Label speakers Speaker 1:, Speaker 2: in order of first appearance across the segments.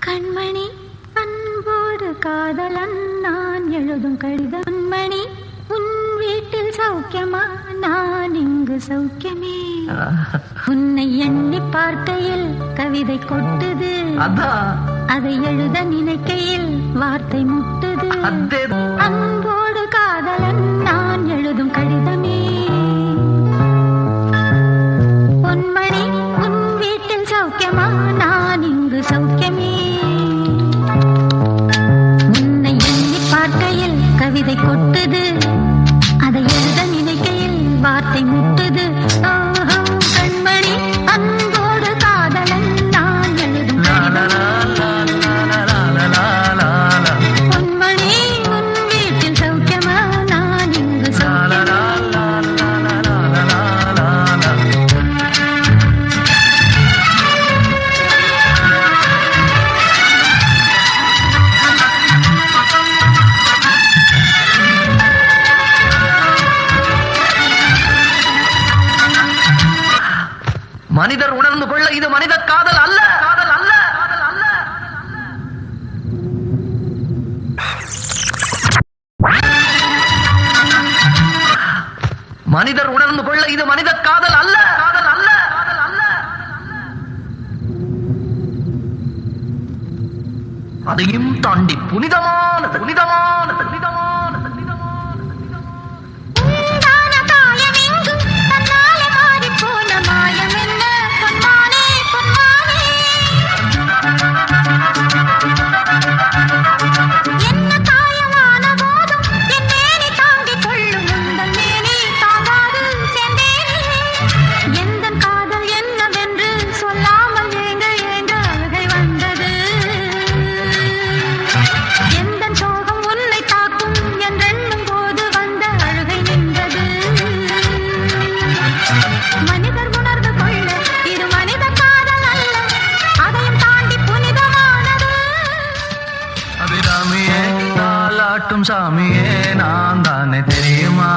Speaker 1: கண்மணி அன்போடு காதலன் நான் எழுதும் கடிதம் மணி உன் வீட்டில் சௌக்கியமா நான் இங்கு சௌக்கியமே உன்னை எண்ணி பார்க்கையில் கவிதை கொட்டுது அதை எழுத நினைக்கையில் வார்த்தை முட்டுது அன்போடு காதலன் நான் எழுதும் கடிதமே பொன்மணி உன் வீட்டில் சௌக்கியமா நான் இங்கு சௌக்கியமே உன்னை எண்ணி பார்க்கையில் கவிதை கொட்டுது அதை எழுத நினைக்கையில் வார்த்தை முட்டுது கண்மணி அன்போடு காதலன் நான் எழுதும் பொன்மணி உன் வீட்டில் சௌக்கியமா நான் இங்கு
Speaker 2: மனிதர் உணர்ந்து கொள்ள இது மனித காதல் அல்ல காதல் அல்ல காதல் அல்ல மனிதர் உணர்ந்து கொள்ள இது மனித காதல் அல்ல காதல் அல்ல காதல் அல்ல அதையும் தாண்டி புனிதமானது புனிதமானது புனிதமானது
Speaker 1: மனிதர் உணர்ந்து கொள்ள இது மனித காதல் அல்ல அதையும் தாண்டி புனிதமானது
Speaker 2: அபிராமியே தாலாட்டும் சாமியே நான் தானே தெரியுமா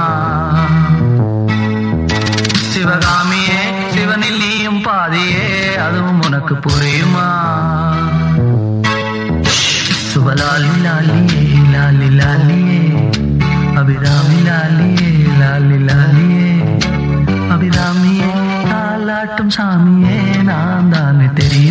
Speaker 2: சிவகாமியே சிவனில் நீயும் பாதியே அதுவும் உனக்கு புரியுமா சுபலாலி லாலியே லாலி லாலியே அபிராமி லாலியே லாலி லாலியே அபிராமியே தாலாட்டும் சாமியே நான் தானே தெரியும்